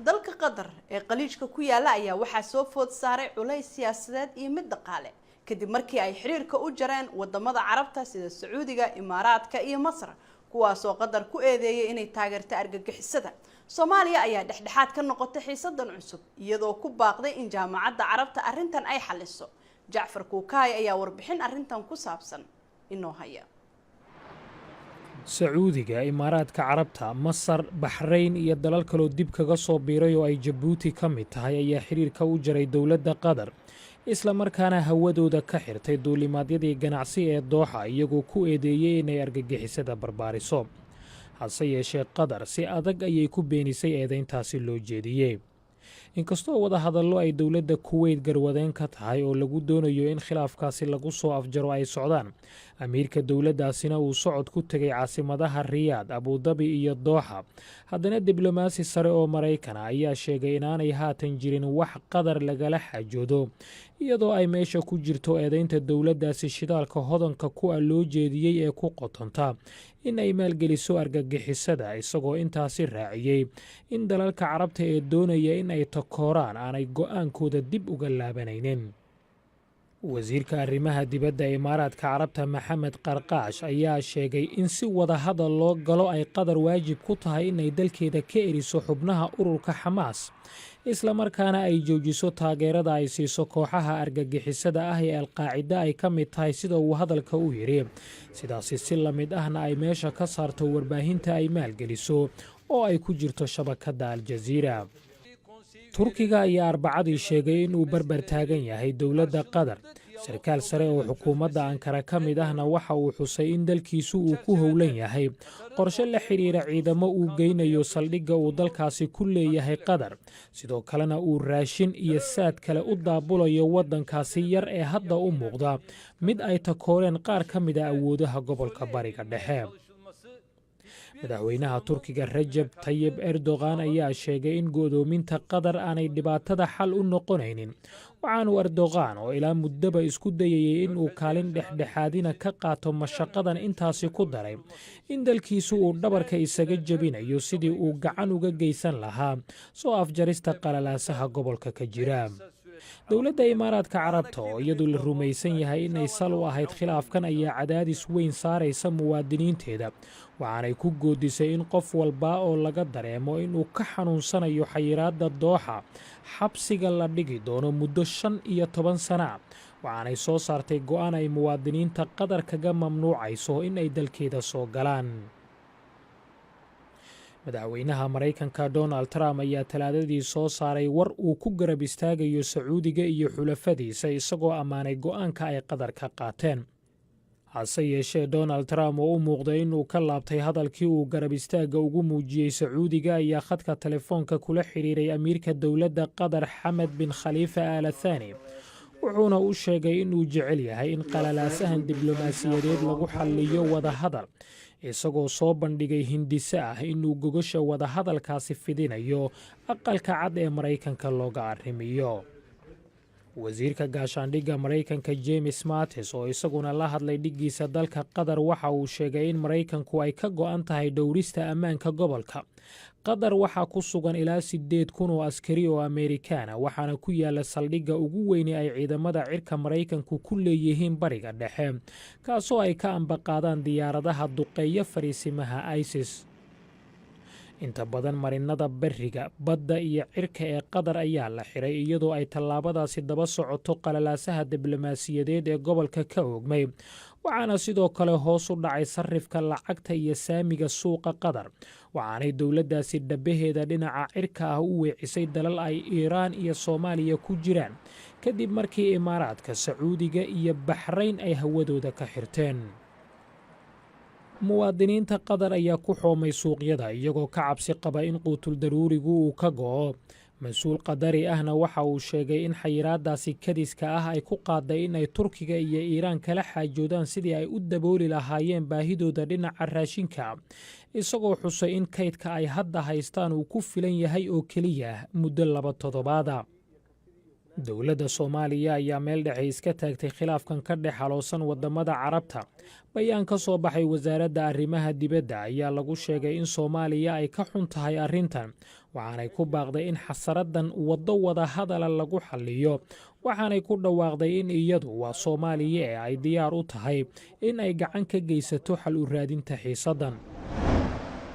dalka Qatar ee qaliijka ku yaala ayaa waxaa soo food saaray culays siyaasadeed iyo mid dhaqaale kadib markii ay xiriirka u jareen wadamada Carabta sida Sacuudiga, Imaaraadka iyo Masar kuwaas oo Qatar ku eedeeyay inay taageerto argagixisada. Soomaaliya ayaa dhexdhexaad ka noqotay xiisadan cusub iyadoo ku baaqday in jaamacadda Carabta arrintan ay xaliso. Jacfar Kuukaay ayaa warbixin arrintan ku saabsan inoo haya. sacuudiga, imaaraadka carabta, Masar, Baxrayn iyo dalal kaloo dib kaga soo biiray oo ay Jabuuti ka mid tahay ayaa xiriirka u jaray dowladda Qatar isla markaana hawadooda ka xirtay duulimaadyadii ganacsi ee Dooxa iyagoo ku eedeeyay inay argagixisada barbaariso. hase yeeshee Qatar si adag ayay ku beenisay eedayntaasi loo jeediyey. inkastoo wada hadallo ay dowladda Kuwait garwadeen ka tahay oo lagu doonayo in khilaafkaasi lagu soo afjaro ay socdaan, amiirka dowladdaasina uu socod ku tegay caasimadaha Riyaad, Abu Dhabi iyo Dooxa. haddana diblomaasi sare oo Maraykan ayaa sheegay inaanay haatan jirin wax Qatar lagala xajoodo iyadoo ay meesha ku jirto eedaynta dowladdaasi shidaalka hodanka ku loo jeediyey ee ku qotonta in ay maalgeliso argagixisada, isagoo intaasi raaciyey in dalalka Carabta ee doonaya in ay takooraan aanay go'aankooda dib uga laabanaynin. wasiirka arrimaha dibadda Imaaraadka Carabta Maxamed Qarqaash ayaa sheegay in si wada hadal loo galo ay Qatar waajib ku tahay inay dalkeeda ka eriso xubnaha ururka Xamaas isla markaana ay joojiso taageerada ay siiso kooxaha argagixisada ah ee Al-Qaacida ay ka mid tahay sida uu hadalka u yiri. sidaasi si la mid ahna ay meesha ka saarto warbaahinta ay maalgeliso oo ay ku jirto shabakadda Al-Jazeera. Turkiga ayaa Arbacadii sheegay inuu barbar taagan yahay dowladda Qatar. sarkaal sare oo xukuumadda Ankara ka mid ahna waxa uu xusay in dalkiisu uu ku howlan yahay qorshe la xiriira ciidamo uu geynayo saldhigga uu dalkaasi ku leeyahay Qatar, sidoo kalena uu raashin iyo saad kale u daabulayo waddankaasi yar ee hadda u muuqda mid ay takooreen qaar ka mid a awoodaha gobolka Bariga Dhexe. madaxweynaha Turkiga Rajab Tayyip Erdogan ayaa sheegay in go'doominta Qatar aanay dhibaatada xal u noqonaynin, waxaanu Erdogan oo ilaa muddaba isku dayayay in uu kaalin dhexdhexaadina ka qaato mashaqadan intaasi ku daray in dalkiisu uu dhabarka isaga jebinayo sidii uu gacan uga geysan lahaa soo afjarista qalalaasaha gobolka ka jira. dowladda Imaaraadka Carabta oo iyadu la rumaysan yahay inay sal u ahayd khilaafkan ayaa cadaadis weyn saaraysa muwaadiniinteeda, waxaanay ku goodisay in qof walba oo laga dareemo inuu ka xanuunsanayo xayiraadda Dooxa xabsiga la dhigi doono muddo 15 sano, waxaanay soo saartay go'aan ay muwaadiniinta Qatar kaga mamnuucayso in ay dalkeeda soo galaan. madaxweynaha Maraykanka Donald Trump ayaa talaadadii soo saaray war uu ku garab istaagayo Sacuudiga iyo xulafadiisa isagoo ammaanay go'aanka ay Qatar ka qaateen. hase yeeshee Donald Trump oo u muuqday inuu ka laabtay hadalkii uu garab istaaga ugu muujiyey Sacuudiga ayaa khadka telefoonka kula xiriiray amiirka dowladda Qatar Xamed bin Khalifa Al Thani, wuxuuna u sheegay inuu jecel yahay in qalalaasahan diblomaasiyadeed lagu xalliyo wada hadal, isagoo soo bandhigay hindise ah inuu gogosha wada hadalkaasi fidinayo aqalka cad ee Maraykanka looga arrimiyo. wasiirka gaashaandhigga Maraykanka James Mattis oo isaguna la hadlay dhiggiisa dalka Qatar waxa uu sheegay in Maraykanku ay ka go'an tahay dhowrista ammaanka gobolka. Qatar waxaa ku sugan ilaa 8,000 oo askari oo Amerikaan ah, waxaana ku yaala saldhigga ugu weyn ee ay ciidamada cirka Maraykanku ku leeyihiin Bariga Dhexe, kaasoo ay ka ambaqaadaan diyaaradaha duqeeya fariisimaha ISIS. inta badan marinada bariga, badda iyo cirka ee Qatar ayaa la xiray iyadoo ay tallaabadaasi daba socoto qalalaasaha diblomaasiyadeed ee gobolka ka oogmay, waxaana sidoo kale hoos u dhacay sarrifka lacagta iyo saamiga suuqa Qatar, waxaanay dowladdaasi dhabaheeda dhinaca cirka ah u weecisay dalal ay Iiraan iyo Soomaaliya ku jiraan kadib markii Imaaraadka, Sacuudiga iyo Baxrayn ay hawadooda ka xirteen. muwaadiniinta Qatar ayaa ku xoomay suuqyada iyagoo ka cabsi qaba in quutul daruurigu uu ka go'o. mas-uul qadari ahna waxa uu sheegay in xayiraadaasi kadiska ah ay ku qaaday in ay Turkiga iyo Iiraan kala xaajoodaan sidii ay u dabooli lahaayeen baahidooda dhinaca raashinka, isagoo xusay in kaydka ay hadda haystaan uu ku filan yahay oo keliya muddo 2 toddobaad. dowladda Soomaaliya ayaa meel dhexe iska taagtay khilaafkan ka dhex xaloosan wadamada Carabta. Bayaan ka soo baxay wasaaradda arrimaha dibadda ayaa lagu sheegay in Soomaaliya ay ka xun tahay arrintan, waxaanay ku baaqday in xasaradan wada hadala lagu xalliyo. waxaanay ku dhawaaqday in iyadu waa Soomaaliya ay diyaar u tahay in ay gacan ka geysato xal u raadinta xiisadan.